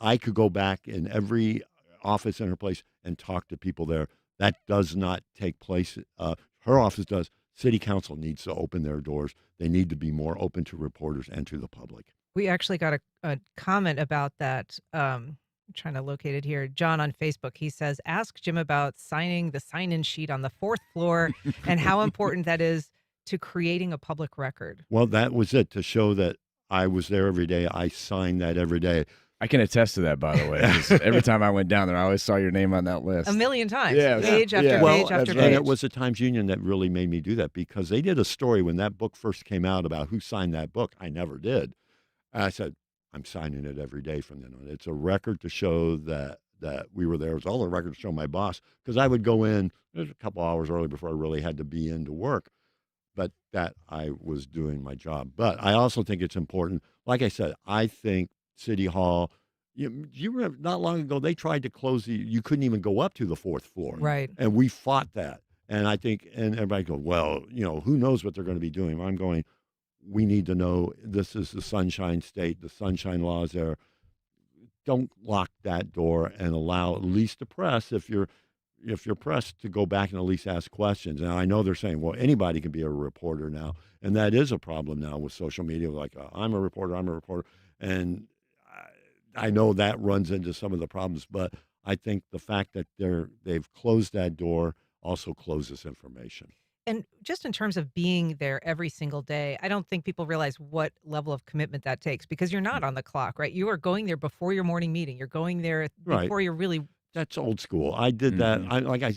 I could go back in every office in her place and talk to people there. That does not take place. Her office does. City Council needs to open their doors. They need to be more open to reporters and to the public. We actually got a comment about that. I'm trying to locate it here. John on Facebook, he says, ask Jim about signing the sign-in sheet on the 4th floor and how important that is to creating a public record. Well, that was it, to show that I was there every day. I signed that every day. I can attest to that, by the way. 'Cause every time I went down there, I always saw your name on that list. A million times. Yeah. Page after Yeah. page after page. And it was the Times Union that really made me do that, because they did a story when that book first came out about who signed that book. I never did. And I said, I'm signing it every day from then on. It's a record to show that we were there. It was all a record to show my boss, because I would go in a couple hours early before I really had to be in to work, but that I was doing my job. But I also think it's important. Like I said, I think City Hall, you remember not long ago, they tried to close you couldn't even go up to the 4th floor. Right. And we fought that. And I think, and everybody goes, well, who knows what they're going to be doing? I'm going, we need to know this is the Sunshine State, the Sunshine Law is there. Don't lock that door and allow at least the press, if you're pressed, to go back and at least ask questions. Now, I know they're saying, well, anybody can be a reporter now. And that is a problem now with social media. Like, I'm a reporter. And I know that runs into some of the problems, but I think the fact that they've closed that door also closes information. And just in terms of being there every single day, I don't think people realize what level of commitment that takes, because you're not on the clock, right? You are going there before your morning meeting. You're going there before you're really. That's old school. I did that.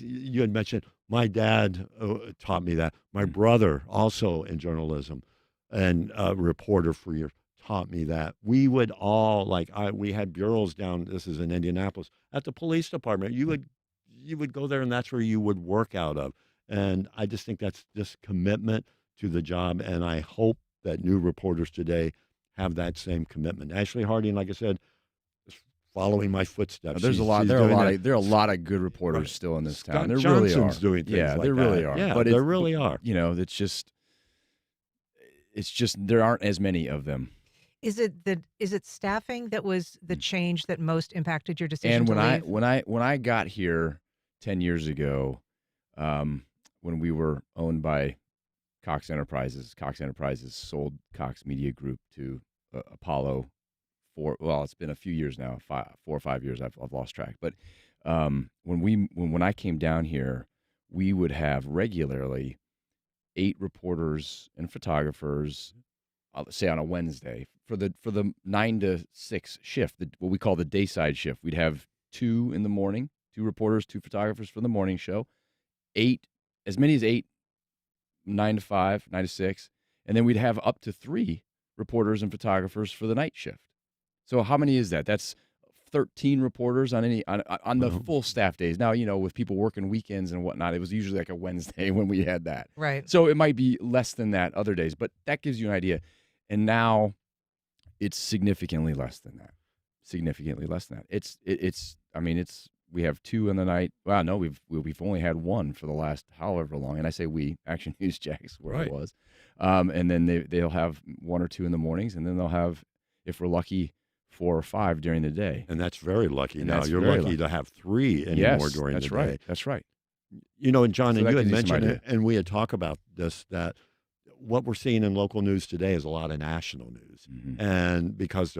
You had mentioned, my dad taught me that. My brother, also in journalism and a reporter for years, taught me that. We would all, we had bureaus down, this is in Indianapolis, at the police department. You would go there, and that's where you would work out of. And I just think that's just commitment to the job. And I hope that new reporters today have that same commitment. Ashley Harding, like I said, is following my footsteps. There are a lot of good reporters still in this town. There Johnson's really are. doing things yeah, like there that. really are. Yeah, but there really are. It's just there aren't as many of them. Is it staffing that was the change that most impacted your decision? And to leave? when I got here 10 years ago, when we were owned by Cox Enterprises sold Cox Media Group to Apollo it's been a few years now, 4 or 5 years. I've lost track. But when I came down here, we would have regularly 8 reporters and photographers, say on a Wednesday for the 9 to 6 shift, what we call the dayside shift. We'd have 2 in the morning, 2 reporters, 2 photographers for the morning show, 8, as many as 8, 9 to 5, 9 to 6, and then we'd have up to 3 reporters and photographers for the night shift. So how many is that? That's 13 reporters on the full staff days. Now, with people working weekends and whatnot, it was usually like a Wednesday when we had that. Right. So it might be less than that other days, but that gives you an idea. And now it's significantly less than that. We have 2 in the night. Well, no, we've only had 1 for the last however long. And I say we, Action News Jack's where I was. And then they'll have 1 or 2 in the mornings, and then they'll have, if we're lucky, 4 or 5 during the day. And that's very lucky. Now you're lucky to have 3 anymore during the day. That's right. And John, So and that you had gives you some mentioned it, idea. and we had talked about this, that what we're seeing in local news today is a lot of national news. Mm-hmm. And because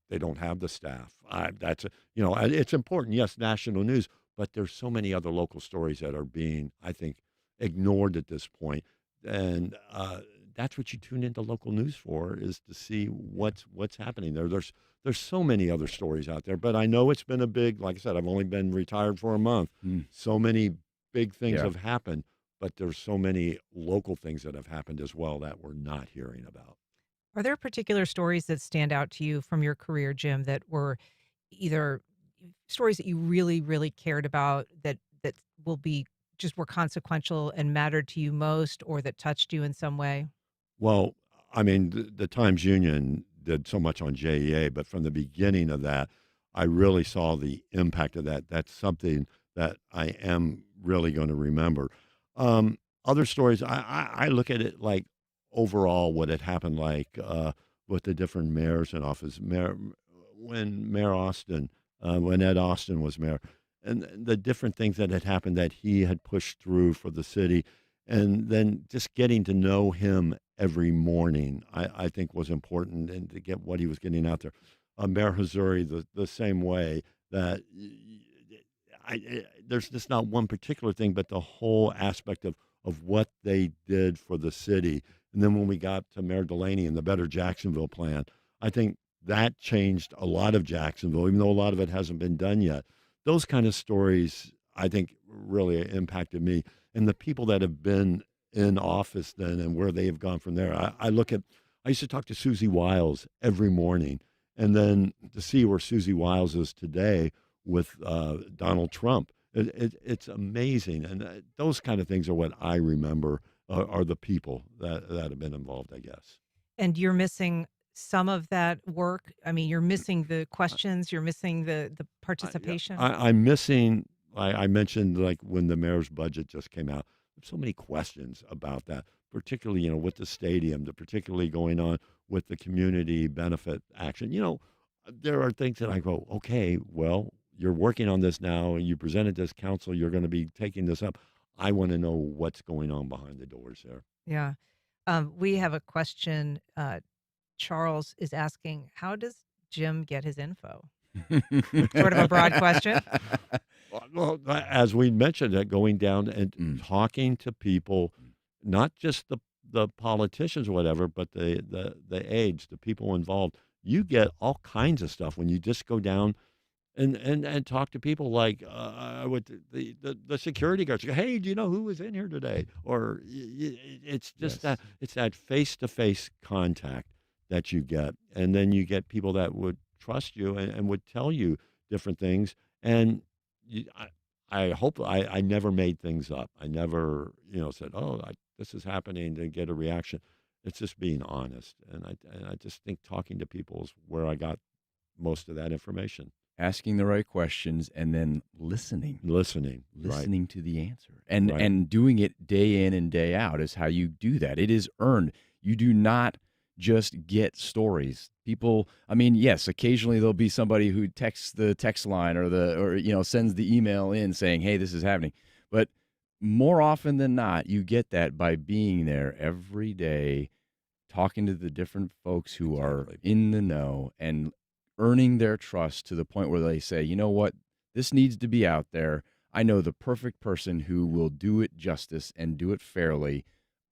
they don't have the staff, it's important, yes, national news, but there's so many other local stories that are being, I think, ignored at this point. And that's what you tune into local news for, is to see what's happening there. There's so many other stories out there, but I know it's been a big, like I said, I've only been retired for a month. So many big things have happened, but there's so many local things that have happened as well that we're not hearing about. Are there particular stories that stand out to you from your career, Jim, that were either stories that you really, really cared about that will be just were consequential and mattered to you most, or that touched you in some way? Well, I mean, the Times Union did so much on JEA, but from the beginning of that, I really saw the impact of that. That's something that I am really going to remember. Other stories, I look at it like overall what had happened, like with the different mayors in office. When Mayor Austin, when Ed Austin was mayor, and the different things that had happened that he had pushed through for the city, and then just getting to know him every morning, I think was important, and to get what he was getting out there. Mayor Hazuri, the same way that there's just not one particular thing, but the whole aspect of what they did for the city. And then when we got to Mayor Delaney and the Better Jacksonville plan, I think that changed a lot of Jacksonville, even though a lot of it hasn't been done yet. Those kind of stories, I think, really impacted me. And the people that have been in office then and where they have gone from there. I used to talk to Susie Wiles every morning, and then to see where Susie Wiles is today with Donald Trump. It's amazing. And those kind of things are what I remember, are the people that have been involved, I guess. And you're missing some of that work. I mean, you're missing the questions, you're missing the participation. I'm missing, I mentioned, like when the mayor's budget just came out, so many questions about that, particularly, with the stadium, particularly going on with the community benefit action. There are things that I go, okay, well, you're working on this now, and you presented this council, you're going to be taking this up. I want to know what's going on behind the doors there. Yeah. We have a question. Charles is asking, how does Jim get his info? Sort of a broad question. Well, as we mentioned, that going down and talking to people, not just the politicians or whatever, but the aides, the people involved. You get all kinds of stuff when you just go down and talk to people, like with the security guards. Hey, do you know who was in here today? Or it's just that face-to-face contact that you get. And then you get people that would trust you and would tell you different things. And I hope I never made things up. I never, said, this is happening to get a reaction. It's just being honest. And I just think talking to people is where I got most of that information. Asking the right questions and then listening right. to the answer, and doing it day in and day out is how you do that. It is earned. You do not just get stories. People, I mean, yes, occasionally there'll be somebody who texts the text line or sends the email in saying, hey, this is happening. But more often than not, you get that by being there every day, talking to the different folks who are in the know and earning their trust to the point where they say, you know what, this needs to be out there. I know the perfect person who will do it justice and do it fairly.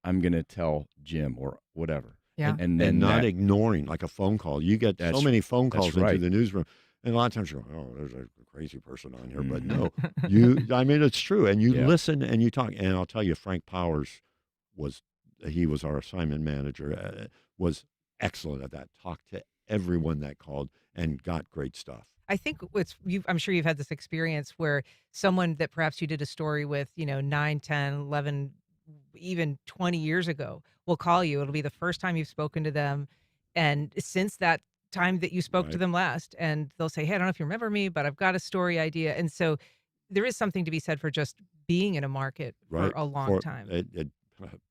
I'm going to tell Jim or whatever. Yeah. And not ignoring, like a phone call. You get so many phone calls into the newsroom. And a lot of times you're like, there's a crazy person on here. But no, it's true. And you listen and you talk. And I'll tell you, Frank Powers was our assignment manager, was excellent at that. Talked to everyone that called and got great stuff. I think I'm sure you've had this experience where someone that perhaps you did a story with, 9, 10, 11, even 20 years ago will call you. It'll be the first time you've spoken to them. And since that time that you spoke to them last, and they'll say, hey, I don't know if you remember me, but I've got a story idea. And so there is something to be said for just being in a market for a long time.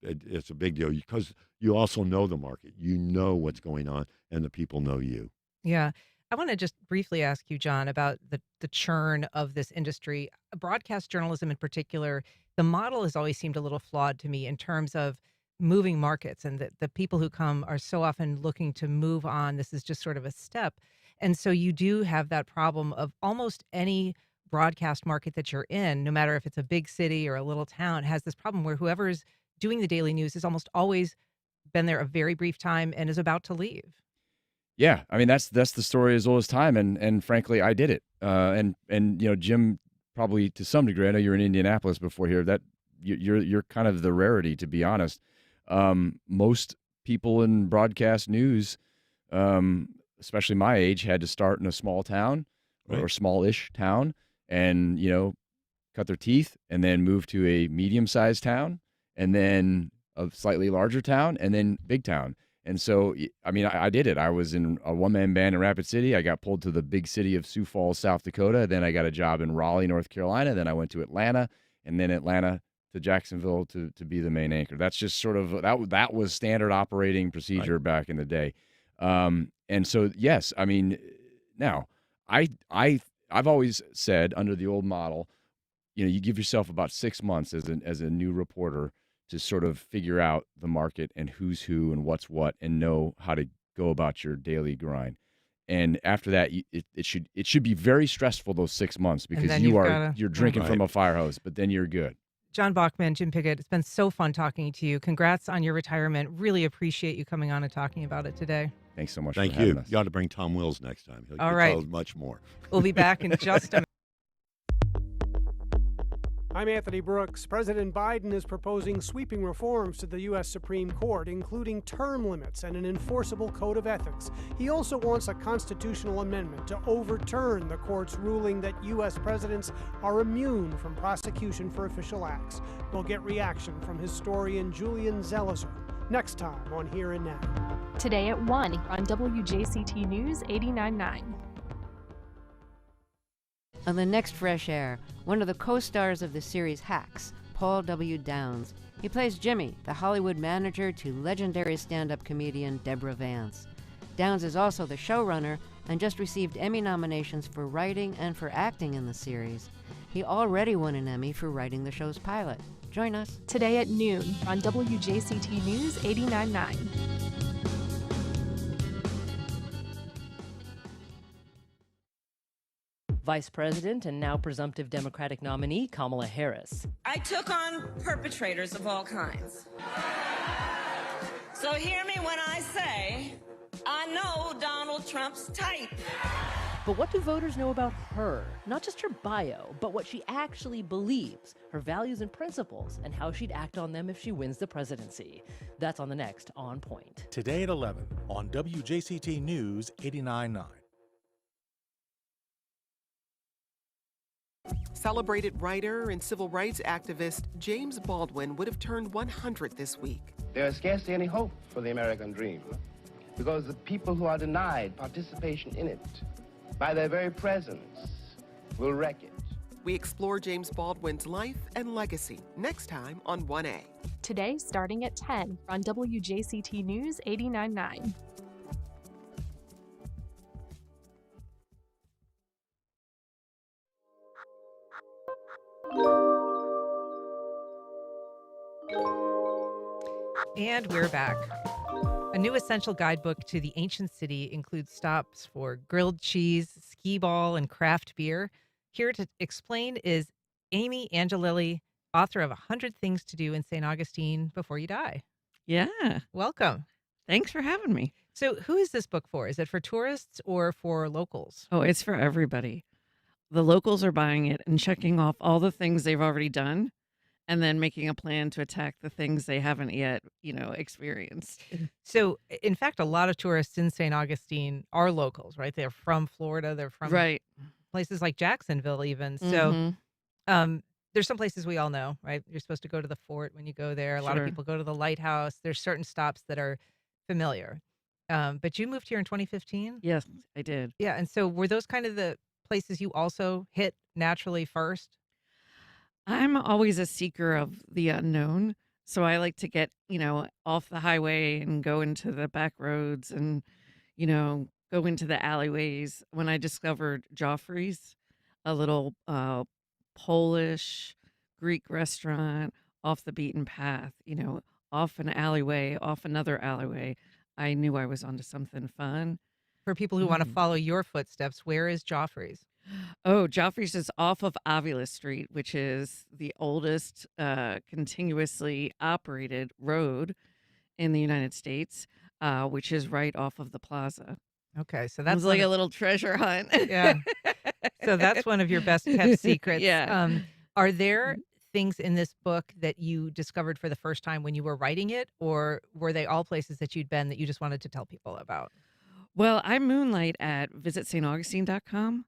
It's a big deal because you also know the market. You know what's going on, and the people know you. Yeah. I want to just briefly ask you, John, about the churn of this industry. Broadcast journalism in particular, the model has always seemed a little flawed to me in terms of moving markets, and the people who come are so often looking to move on. This is just sort of a step. And so you do have that problem of almost any broadcast market that you're in, no matter if it's a big city or a little town, has this problem where whoever is doing the daily news has almost always been there a very brief time and is about to leave. Yeah, I mean that's the story as old as time, and frankly, I did it. And Jim, probably to some degree, I know you're in Indianapolis before here. That you're kind of the rarity, to be honest. Most people in broadcast news, especially my age, had to start in a small town or smallish town and, cut their teeth and then move to a medium-sized town and then a slightly larger town and then big town. And so, I did it. I was in a one-man band in Rapid City. I got pulled to the big city of Sioux Falls, South Dakota. Then I got a job in Raleigh, North Carolina. Then I went to Atlanta, and then Atlanta to Jacksonville to be the main anchor. That's just sort of that was standard operating procedure back in the day. And so, yes, now I've always said under the old model, you give yourself about 6 months as a new reporter to sort of figure out the market and who's who and what's what and know how to go about your daily grind. And after that, it should be very stressful those 6 months because you're drinking from a fire hose, but then you're good. John Bachman, Jim Pickett, it's been so fun talking to you. Congrats on your retirement. Really appreciate you coming on and talking about it today. Thanks so much. Thank for having you. us. You got to bring Tom Wills next time. He'll All right. tell us much more. We'll be back in just a minute. I'm Anthony Brooks. President Biden is proposing sweeping reforms to the U.S. Supreme Court, including term limits and an enforceable code of ethics. He also wants a constitutional amendment to overturn the court's ruling that U.S. presidents are immune from prosecution for official acts. We'll get reaction from historian Julian Zelizer next time on Here and Now. Today at 1 on WJCT News 89.9. On the next Fresh Air, one of the co-stars of the series Hacks, Paul W. Downs. He plays Jimmy, the Hollywood manager to legendary stand-up comedian Deborah Vance. Downs is also the showrunner and just received Emmy nominations for writing and for acting in the series. He already won an Emmy for writing the show's pilot. Join us. Today at noon on WJCT News 89.9. Vice President and now presumptive Democratic nominee Kamala Harris. I took on perpetrators of all kinds. So hear me when I say, I know Donald Trump's type. But what do voters know about her? Not just her bio, but what she actually believes, her values and principles, and how she'd act on them if she wins the presidency. That's on the next On Point. Today at 11 on WJCT News 89.9. Celebrated writer and civil rights activist James Baldwin would have turned 100 this week. There is scarcely any hope for the American dream because the people who are denied participation in it by their very presence will wreck it. We explore James Baldwin's life and legacy next time on 1A. Today starting at 10 on WJCT News 89.9. And we're back. A new essential guidebook to the ancient city includes stops for grilled cheese, skee ball, and craft beer. Here to explain is Amy Angelilli, author of 100 Things to Do in St. Augustine Before You Die. Yeah. Welcome. Thanks for having me. So who is this book for? Is it for tourists or for locals? Oh, it's for everybody. The locals are buying it and checking off all the things they've already done and then making a plan to attack the things they haven't yet, experienced. So, in fact, a lot of tourists in St. Augustine are locals, right? They're from Florida. They're from places like Jacksonville even. So there's some places we all know, right? You're supposed to go to the fort when you go there. A lot of people go to the lighthouse. There's certain stops that are familiar. But you moved here in 2015? Yes, I did. Yeah. And so were those kind of the places you also hit naturally first? I'm always a seeker of the unknown. So I like to get, off the highway and go into the back roads and, go into the alleyways. When I discovered Joffrey's, a little Polish Greek restaurant off the beaten path, off an alleyway, off another alleyway, I knew I was onto something fun. For people who want to follow your footsteps, where is Joffrey's? Oh, Joffrey's is off of Avila Street, which is the oldest continuously operated road in the United States, which is right off of the plaza. Okay, so that's like a little treasure hunt. Yeah. So that's one of your best kept secrets. Yeah. Are there things in this book that you discovered for the first time when you were writing it, or were they all places that you'd been that you just wanted to tell people about? Well, I moonlight at visitstaugustine.com.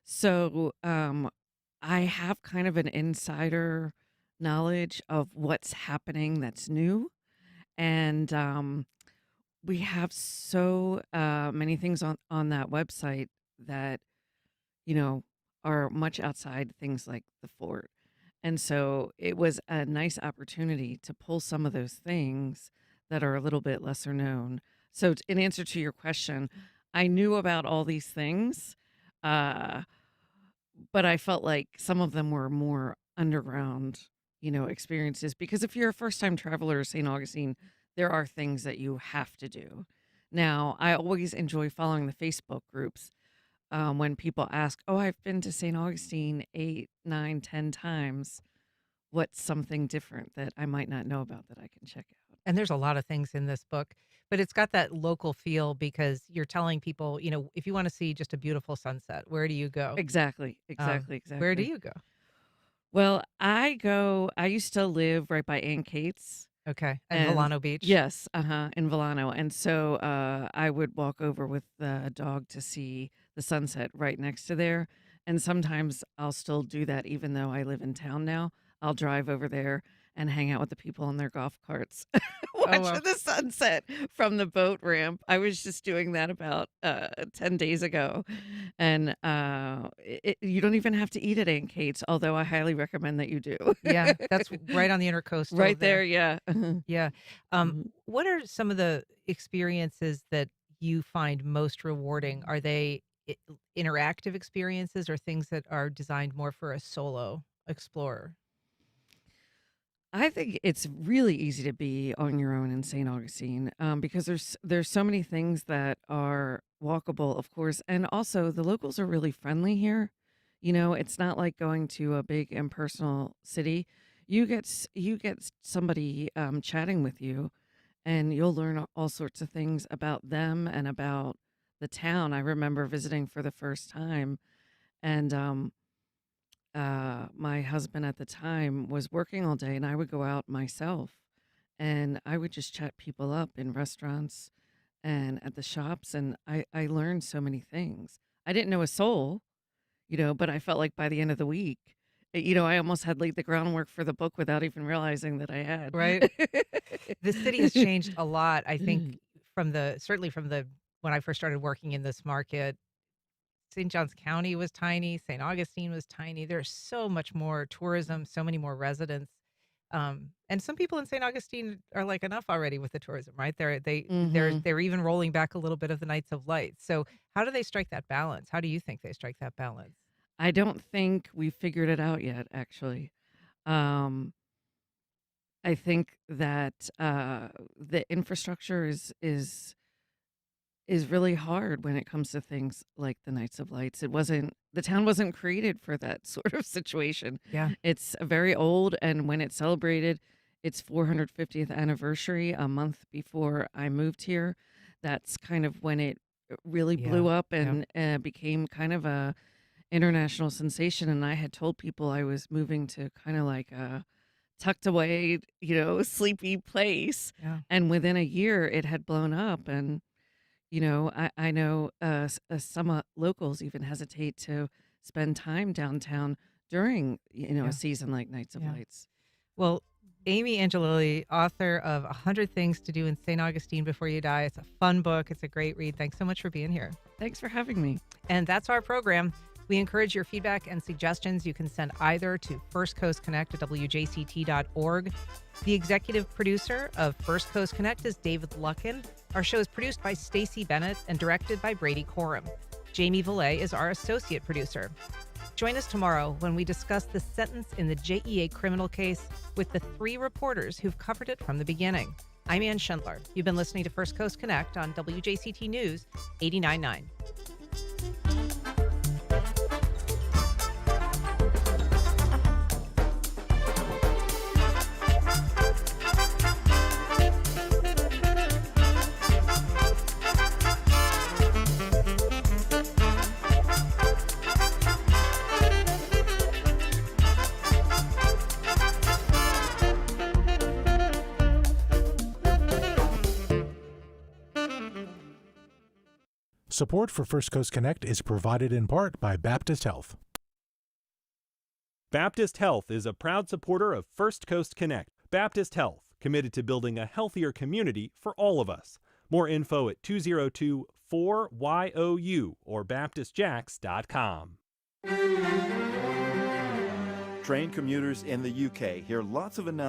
So I have kind of an insider knowledge of what's happening that's new. And we have so many things on that website that, you know, are much outside things like the fort. And so it was a nice opportunity to pull some of those things that are a little bit lesser known. So, in answer to your question, I knew about all these things, uh, but I felt like some of them were more underground, experiences. Because if you're a first time traveler to St. Augustine, there are things that you have to do. Now, I always enjoy following the Facebook groups when people ask, "Oh, I've been to St. Augustine 8, 9, 10 times. What's something different that I might not know about that I can check out?" And there's a lot of things in this book, but it's got that local feel because you're telling people, if you want to see just a beautiful sunset, where do you go? Exactly, exactly, Where do exactly. you go? Well, I used to live right by Ann Cates. Okay. And And Volano Beach? yes, in Volano. And so I would walk over with the dog to see the sunset right next to there. And sometimes I'll still do that even though I live in town now. I'll drive over there and hang out with the people on their golf carts watching the sunset from the boat ramp. I was just doing that about 10 days ago. And you don't even have to eat at Aunt Kate's, although I highly recommend that you do. Yeah, that's right on the intercoastal Right there. there, yeah. Yeah. What are some of the experiences that you find most rewarding? Are they interactive experiences or things that are designed more for a solo explorer? I think it's really easy to be on your own in St. Augustine because there's so many things that are walkable, of course, and also the locals are really friendly here. It's not like going to a big impersonal city. You get somebody chatting with you, and you'll learn all sorts of things about them and about the town. I remember visiting for the first time, and my husband at the time was working all day, and I would go out myself and I would just chat people up in restaurants and at the shops. And I learned so many things. I didn't know a soul, but I felt like by the end of the week, I almost had laid the groundwork for the book without even realizing that I had. Right. The city has changed a lot, I think, certainly from the when I first started working in this market. St. Johns County was tiny. St. Augustine was tiny. There's so much more tourism, so many more residents. And some people in St. Augustine are like enough already with the tourism, right? They're even rolling back a little bit of the Nights of Light. So how do they strike that balance? How do you think they strike that balance? I don't think we figured it out yet, actually. Um, I think that the infrastructure is really hard when it comes to things like the Nights of Lights. The town wasn't created for that sort of situation. Yeah. It's very old, and when it celebrated its 450th anniversary a month before I moved here, that's kind of when it really blew up and became kind of a international sensation. And I had told people I was moving to kind of like a tucked away, sleepy place. Yeah. And within a year, it had blown up. And I know some locals even hesitate to spend time downtown during, a season like Nights of Lights. Well, Amy Angelilli, author of 100 Things to Do in St. Augustine Before You Die. It's a fun book. It's a great read. Thanks so much for being here. Thanks for having me. And that's our program. We encourage your feedback and suggestions. You can send either to First Coast Connect at WJCT.org. The executive producer of First Coast Connect is David Luckin. Our show is produced by Stacey Bennett and directed by Brady Coram. Jamie Valet is our associate producer. Join us tomorrow when we discuss the sentence in the JEA criminal case with the 3 reporters who've covered it from the beginning. I'm Ann Schindler. You've been listening to First Coast Connect on WJCT News 89.9. Support for First Coast Connect is provided in part by Baptist Health. Baptist Health is a proud supporter of First Coast Connect. Baptist Health, committed to building a healthier community for all of us. More info at 202-4YOU or baptistjacks.com. Train commuters in the UK hear lots of announcements